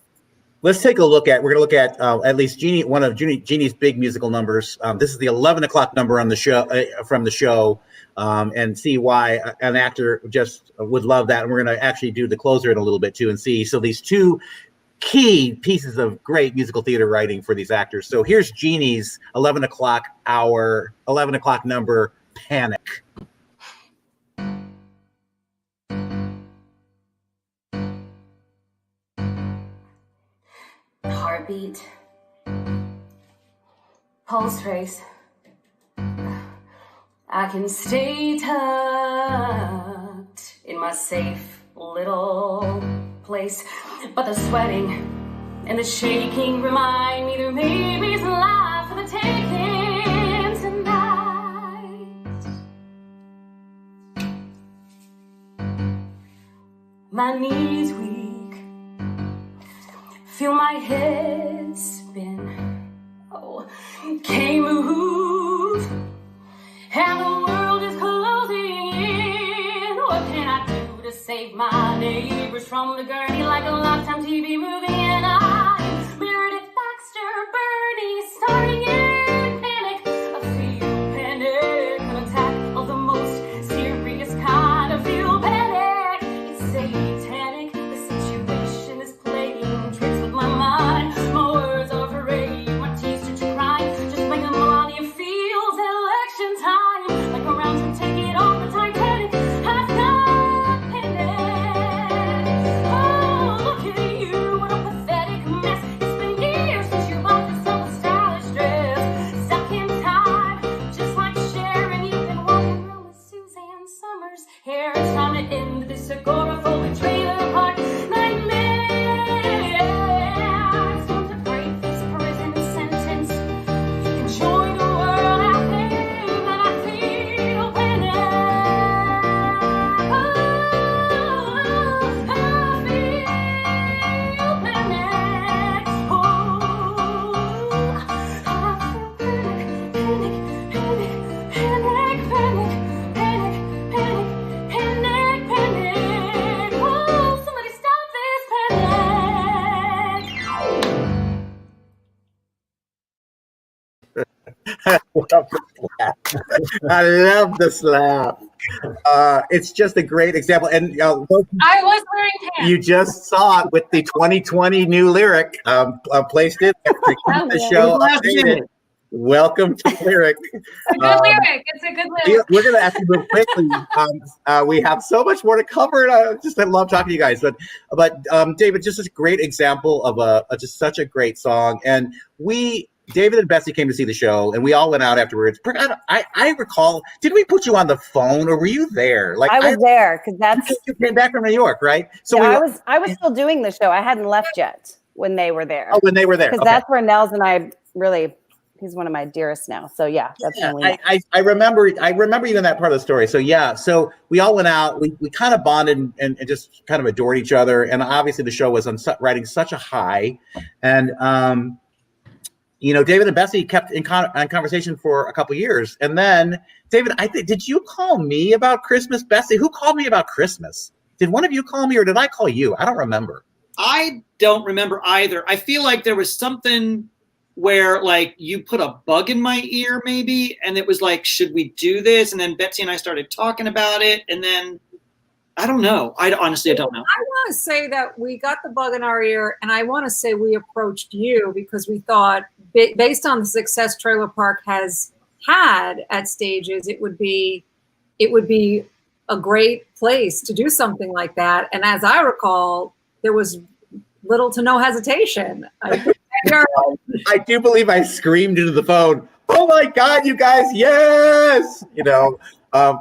let's take a look at, we're going to look at least Jeannie, one of Jeannie's big musical numbers. This is the 11 o'clock number on the show, from the show, and see why an actor just would love that. And we're going to actually do the closer in a little bit too and see. So these two key pieces of great musical theater writing for these actors. So here's Jeannie's 11 o'clock number, Panic. Heartbeat, pulse race. I can stay tucked in my safe little place, but the sweating and the shaking remind me there maybe's life for the taking tonight. My knees weak, feel my head spin. Oh, can't move, and the world is closing in. What can I do to save my neighbors from the gurney like a Lifetime TV movie? And I'm Meredith Baxter, Bernie, starring in Panic. I feel panic, an attack of the most serious kind. I feel panic, it's satanic. The situation is playing tricks with my mind. My words are afraid, my teeth turn to crying. Just like a Melania Fields election time, like a round to take it on the Titanic. I've got panic. Oh, look at you, what a pathetic I love the slap. It's just a great example. And I was wearing pants. you just saw it with the 2020 new lyric. Placed it to keep the show updated. Welcome to lyric. It's a good lyric. It's a good lyric. We're going to actually move quickly. We have so much more to cover. And I love talking to you guys. But David, just a great example of just such a great song. And David and Betsy came to see the show, and we all went out afterwards. I recall, did we put you on the phone, or were you there? I was there because you came back from New York, right? So yeah, I was still doing the show. I hadn't left yet when they were there. Oh, when they were there, because that's where Nels and I really. He's one of my dearest now. So yeah, that's I remember even that part of the story. So yeah, so we all went out. We kind of bonded and just kind of adored each other. And obviously the show was riding such a high. And David and Betsy kept in conversation for a couple years. And then David, did you call me about Christmas? Betsy, who called me about Christmas? Did one of you call me, or did I call you? I don't remember. I don't remember either. I feel like there was something where like you put a bug in my ear maybe, and it was like, should we do this? And then Betsy and I started talking about it, and then I don't know. Honestly, I don't know. I want to say that we got the bug in our ear, and I want to say we approached you because we thought, based on the success Trailer Park has had at stages, it would be a great place to do something like that. And as I recall, there was little to no hesitation. I do believe I screamed into the phone, "Oh my God, you guys, yes!"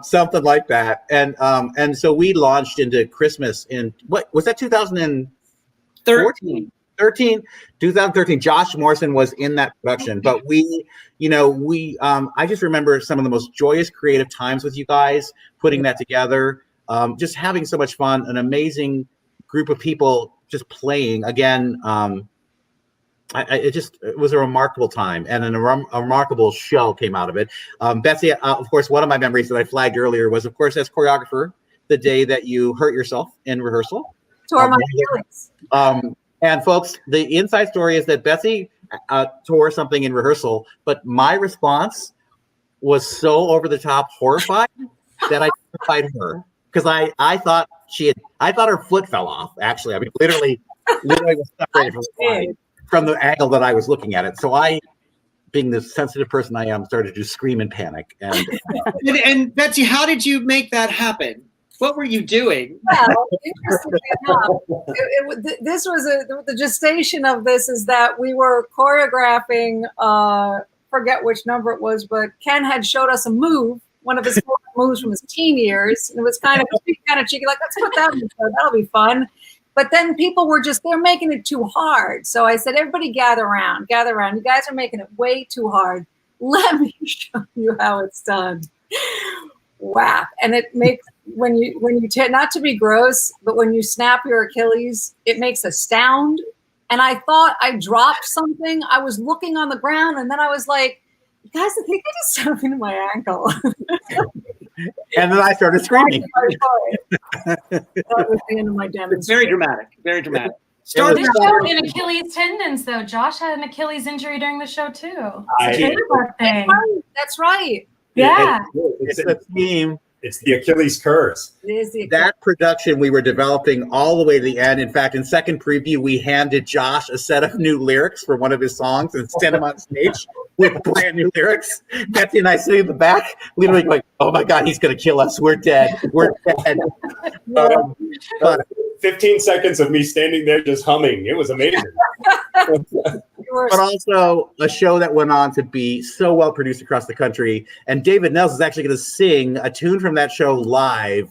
Something like that. And so we launched into Christmas in, what was that, 2013? 2013. Josh Morrison was in that production, but I just remember some of the most joyous creative times with you guys, putting that together, just having so much fun, an amazing group of people just playing again. It was a remarkable time, and a remarkable show came out of it. Betsy, of course, one of my memories that I flagged earlier was, of course, as choreographer, the day that you hurt yourself in rehearsal. Tore my Achilles. And folks, the inside story is that Betsy tore something in rehearsal, but my response was so over the top horrified that I terrified her, because I thought her foot fell off. Actually, I mean, literally was separated from the angle that I was looking at it. So I, being the sensitive person I am, started to scream in panic. And Betsy, how did you make that happen? What were you doing? Well, interestingly enough, the gestation of this is that we were choreographing, forget which number it was, but Ken had showed us a move, one of his moves from his teen years. And it was kind of cheeky, like, let's put that in the show. That'll be fun. But then people were they're making it too hard. So I said, everybody gather around. You guys are making it way too hard. Let me show you how it's done. Wow. And it makes, when you not to be gross, but when you snap your Achilles, it makes a sound. And I thought I dropped something. I was looking on the ground, and then I was like, you guys, I think I just stepped into my ankle. And then I started screaming. That was the end of my demonstration. It's very dramatic. Very dramatic. This showed an Achilles tendons, though. Josh had an Achilles injury during the show too. That's right. Yeah. It's a theme. It's the Achilles curse. That production we were developing all the way to the end. In fact, in second preview, we handed Josh a set of new lyrics for one of his songs and sent him on stage with brand new lyrics. Betsy and I sitting in the back, literally going, "Oh my God, he's going to kill us. We're dead. We're dead." 15 seconds of me standing there just humming. It was amazing. But also a show that went on to be so well produced across the country. And David Nels is actually going to sing a tune from that show live.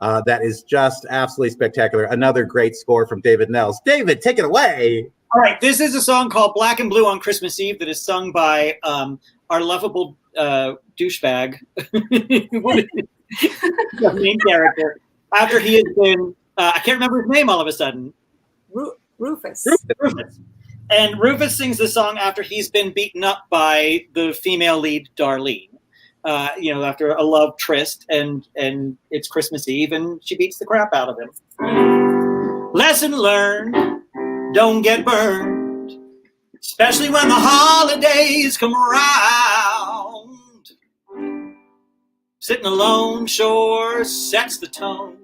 That is just absolutely spectacular. Another great score from David Nels. David, take it away. All right. This is a song called Black and Blue on Christmas Eve that is sung by our lovable douchebag, the main character, after he has been, I can't remember his name all of a sudden. Rufus. And Rufus sings the song after he's been beaten up by the female lead, Darlene. After a love tryst, and it's Christmas Eve, and she beats the crap out of him. Lesson learned, don't get burned, especially when the holidays come around. sitting alone sure sets the tone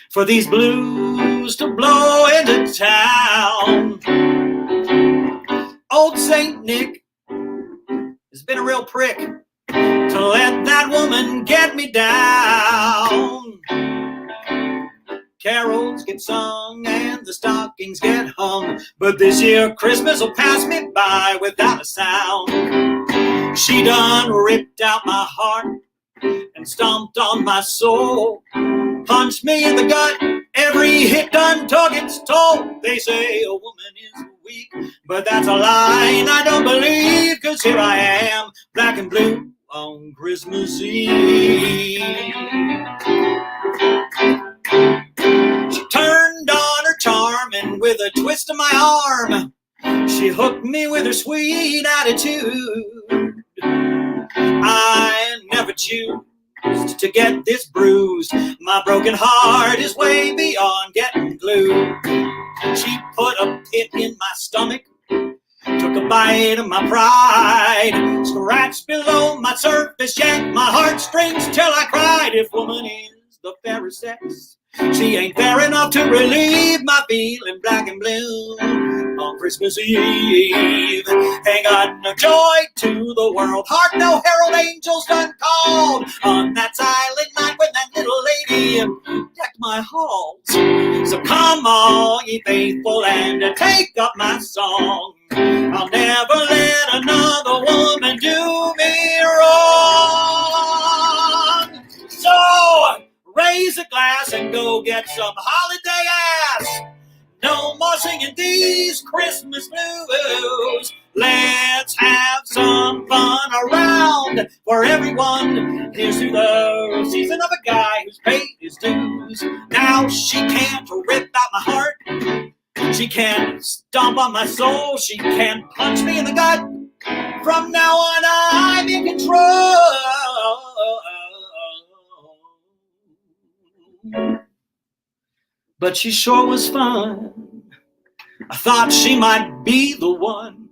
for these blues to blow into town. Old Saint Nick has been a real prick to let that woman get me down. Carols get sung and the stockings get hung, but this year Christmas will pass me by without a sound. She done ripped out my heart and stomped on my soul, punched me in the gut, every hit done took its toll. They say a woman is weak, but that's a line I don't believe, 'cause here I am, black and blue on Christmas Eve. She turned on her charm, and with a twist of my arm, she hooked me with her sweet attitude. I never choose to get this bruised. My broken heart is way beyond getting glued. She put a pit in my stomach, took a bite of my pride, scratched below my surface, yanked my heartstrings till I cried. If woman is the fairest sex, she ain't fair enough to relieve my feeling black and blue on Christmas Eve. Ain't got no joy to the world, hark no herald angels done called on that silent night when that little lady decked my halls. So come all ye faithful and take up my song. I'll never let another woman do me wrong. So raise a glass and go get some holiday ass. No more singing these Christmas blues. Let's have some fun around for everyone. Here's to the season of a guy who's paid his dues. Now she can't rip out my heart. She can't stomp on my soul. She can't punch me in the gut. From now on, I'm in control. But she sure was fun. I thought she might be the one,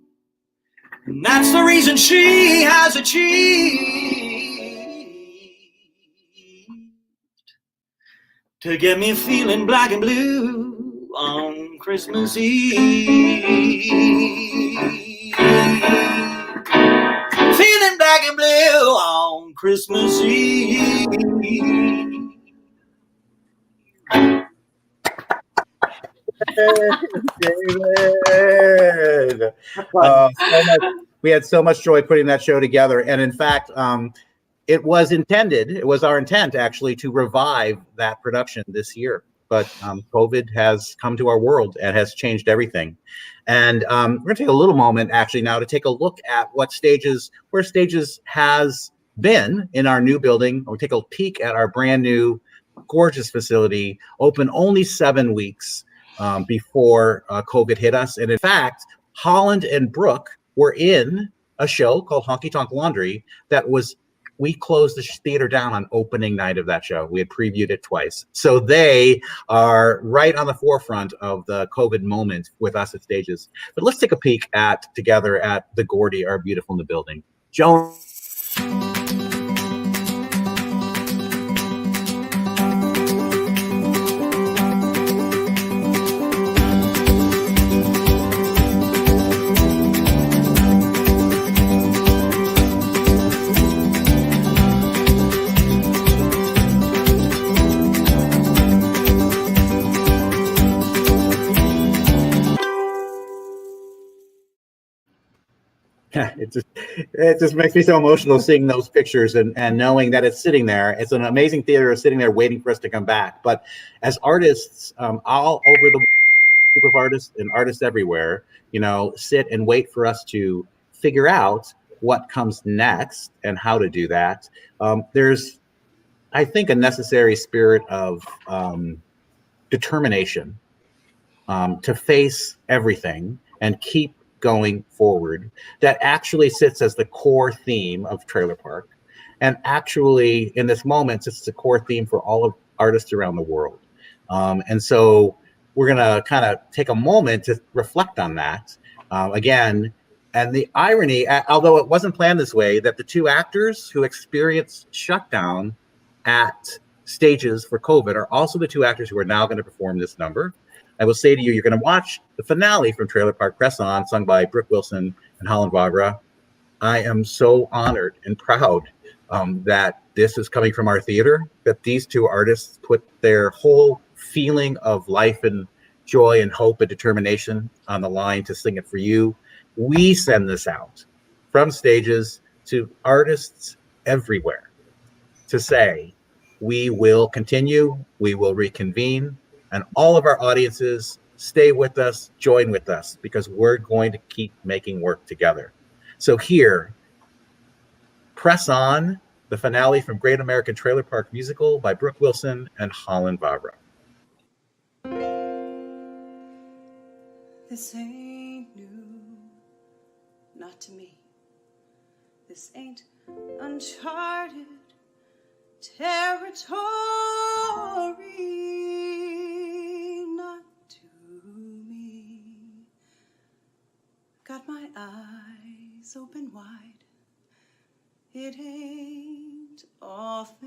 and that's the reason she has achieved to get me feeling black and blue on Christmas Eve. Feeling black and blue on Christmas Eve. David. We had so much joy putting that show together, and in fact, it was our intent actually to revive that production this year, but COVID has come to our world and has changed everything. And we're gonna take a little moment actually now to take a look at where Stages has been in our new building. We'll take a peek at our brand new gorgeous facility, open only 7 weeks before COVID hit us. And in fact, Holland and Brooke were in a show called Honky Tonk Laundry we closed the theater down on opening night of that show. We had previewed it twice. So they are right on the forefront of the COVID moment with us at Stages. But let's take a peek together at the Gordy, our beautiful in the building. Joan. It just makes me so emotional seeing those pictures and knowing that it's sitting there. It's an amazing theater sitting there waiting for us to come back. But as artists, all over the group of artists and artists everywhere, sit and wait for us to figure out what comes next and how to do that. There's, I think, a necessary spirit of determination to face everything and keep going forward that actually sits as the core theme of Trailer Park, and actually in this moment it's the core theme for all of artists around the world. And so we're gonna kind of take a moment to reflect on that. Again, And the irony, although it wasn't planned this way, that the two actors who experienced shutdown at stages for COVID are also the two actors who are now going to perform this number. I will say to you, you're going to watch the finale from Trailer Park Press On, sung by Brooke Wilson and Holland Vavra. I am so honored and proud that this is coming from our theater, that these two artists put their whole feeling of life and joy and hope and determination on the line to sing it for you. We send this out from stages to artists everywhere to say, we will continue, we will reconvene, and all of our audiences stay with us, join with us, because we're going to keep making work together. So here, Press On, the finale from Great American Trailer Park Musical by Brooke Wilson and Holland Vavra. This ain't new, not to me. This ain't uncharted territory, not to me. Got my eyes open wide. It ain't often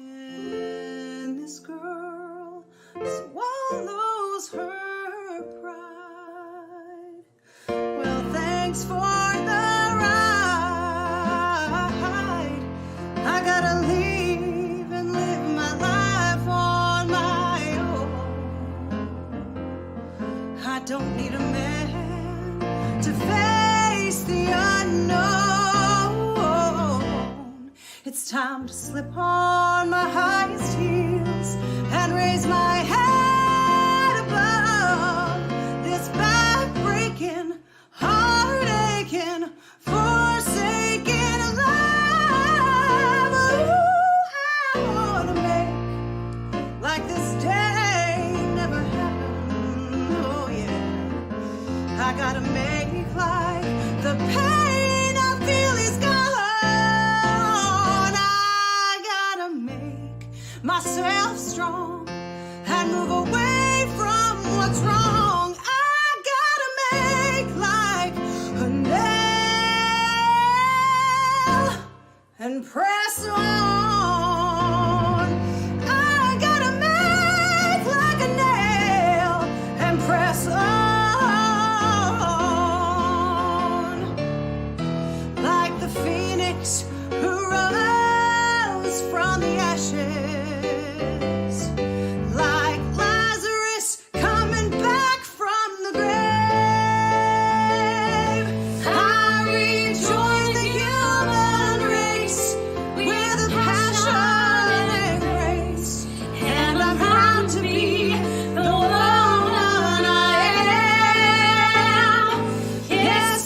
this girl swallows her pride. Well, thanks for the ride. I gotta leave and live my life on my own. I don't need a man to face the unknown. It's time to slip on my highest heels and raise my head above this back-breaking, heart-aching, forsaken life. Ooh, I wanna make like this day never happened. Oh yeah, I gotta make like the pain I feel is gone. Myself strong and move away from what's wrong. I gotta make like a nail and press on. I gotta make like a nail and press on. Like the phoenix who rose from the ashes. Yes.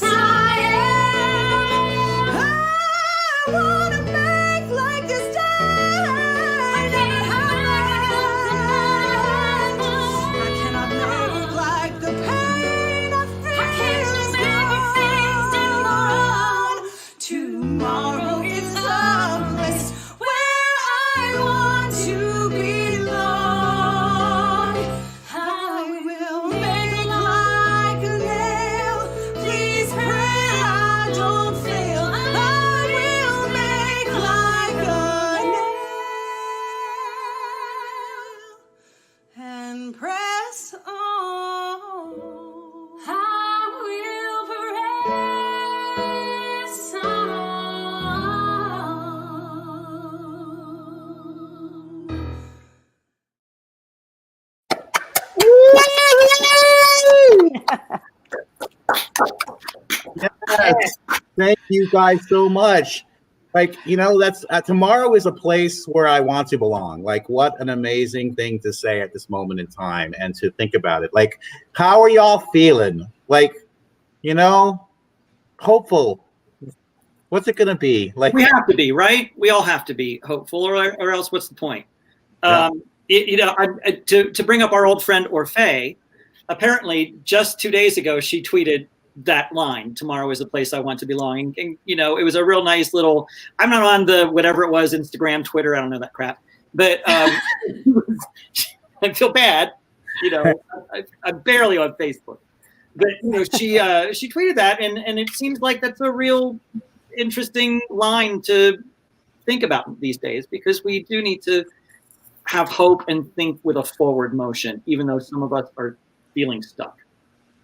Thank you guys so much. Like, you know, that's tomorrow is a place where I want to belong. Like, what an amazing thing to say at this moment in time and to think about it. Like, how are y'all feeling? Like, you know, hopeful. What's it going to be? Like, we have to be, right? We all have to be hopeful, or else what's the point? Yeah. To bring up our old friend Orfeh, apparently just 2 days ago, she tweeted that line, tomorrow is a place I want to belong. And, you know, it was a real nice little, I'm not on the, whatever it was, Instagram, Twitter, I don't know that crap, but I feel bad, you know, I'm barely on Facebook. she tweeted that, and it seems like that's a real interesting line to think about these days, because we do need to have hope and think with a forward motion, even though some of us are feeling stuck.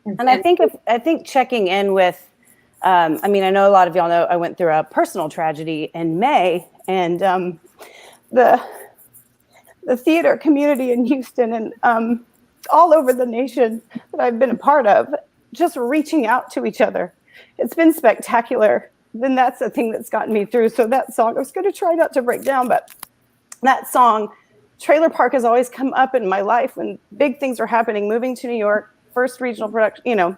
And I think checking in with, I mean, I know a lot of y'all know I went through a personal tragedy in May, and the theater community in Houston and all over the nation that I've been a part of, just reaching out to each other. It's been spectacular. Then that's the thing that's gotten me through. So that song, I was going to try not to break down, but that song, Trailer Park, has always come up in my life when big things are happening. Moving to New York, first regional production,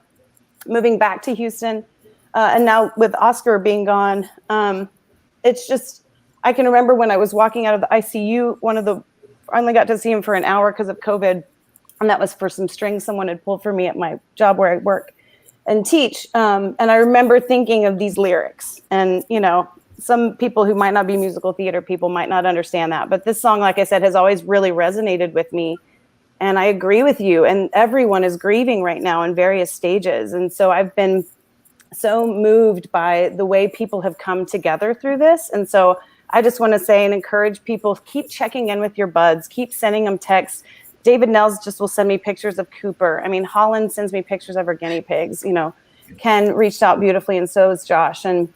moving back to Houston, and now with Oscar being gone, it's just, I can remember when I was walking out of the ICU, I only got to see him for an hour because of COVID, and that was for some strings someone had pulled for me at my job where I work and teach. And I remember thinking of these lyrics, and, some people who might not be musical theater people might not understand that. But this song, like I said, has always really resonated with me. And I agree with you. And everyone is grieving right now in various stages. And so I've been so moved by the way people have come together through this. And so I just want to say and encourage people, keep checking in with your buds, keep sending them texts. David Nels just will send me pictures of Cooper. I mean, Holland sends me pictures of her guinea pigs. Ken reached out beautifully, and so is Josh, and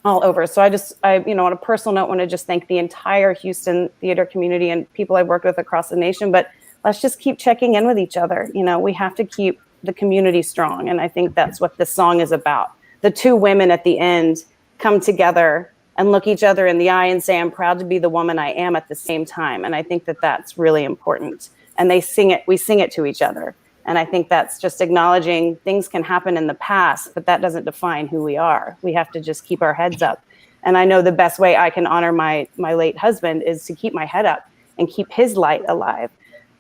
all over. So I on a personal note, want to just thank the entire Houston theater community and people I've worked with across the nation. But let's just keep checking in with each other. We have to keep the community strong. And I think that's what this song is about. The two women at the end come together and look each other in the eye and say, I'm proud to be the woman I am at the same time. And I think that that's really important. And we sing it to each other. And I think that's just acknowledging things can happen in the past, but that doesn't define who we are. We have to just keep our heads up. And I know the best way I can honor my late husband is to keep my head up and keep his light alive.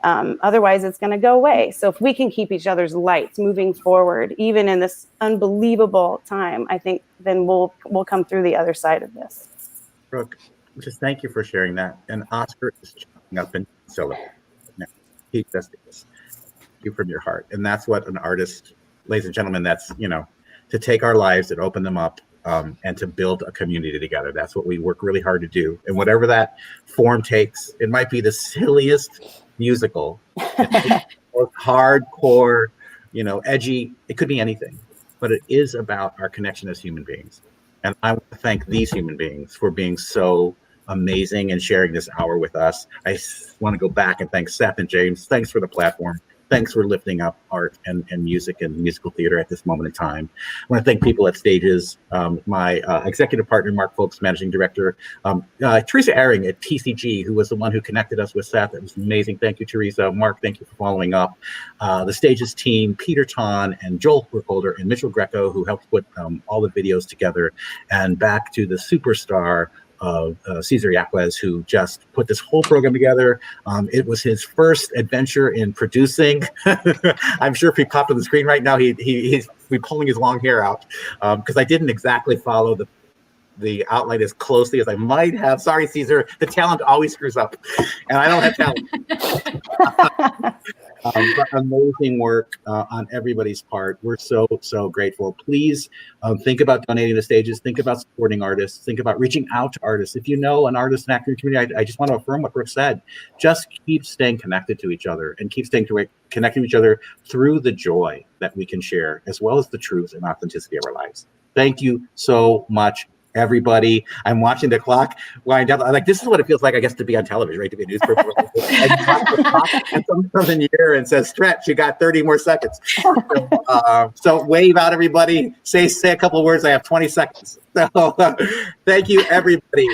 Otherwise, it's going to go away. So if we can keep each other's lights moving forward, even in this unbelievable time, I think then we'll come through the other side of this. Brooke, just thank you for sharing that. And Oscar is chopping up and celebrating. He just is. You from your heart. And that's what an artist, ladies and gentlemen, that's, to take our lives and open them up and to build a community together. That's what we work really hard to do. And whatever that form takes, it might be the silliest musical, or hardcore, edgy. It could be anything, but it is about our connection as human beings. And I want to thank these human beings for being so amazing and sharing this hour with us. I want to go back and thank Seth and James. Thanks for the platform. Thanks for lifting up art and music and musical theater at this moment in time. I want to thank people at Stages, my executive partner, Mark Folks, managing director, Teresa Ehring at TCG, who was the one who connected us with Seth. It was amazing. Thank you, Teresa. Mark, thank you for following up. The Stages team, Peter Ton and Joel Burkholder and Mitchell Greco, who helped put all the videos together. And back to the superstar of Cesar Yaquez, who just put this whole program together. It was his first adventure in producing. I'm sure if he popped on the screen right now, he's pulling his long hair out, because I didn't exactly follow the outline as closely as I might have. Sorry, Cesar. The talent always screws up, and I don't have talent. But amazing work on everybody's part. We're so grateful. Please think about donating to Stages. Think about supporting artists. Think about reaching out to artists. If you know an artist and actor in the community, I just want to affirm what Brooke said. Just keep staying connected to each other and keep staying connected to each other through the joy that we can share, as well as the truth and authenticity of our lives. Thank you so much, everybody. I'm watching the clock wind down. I'm like, this is what it feels like, I guess, to be on television, right? To be a newspaper. And someone comes in here and says, stretch, you got 30 more seconds. So wave out, everybody. Say a couple of words. I have 20 seconds. So thank you, everybody.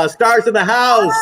Stars in the house.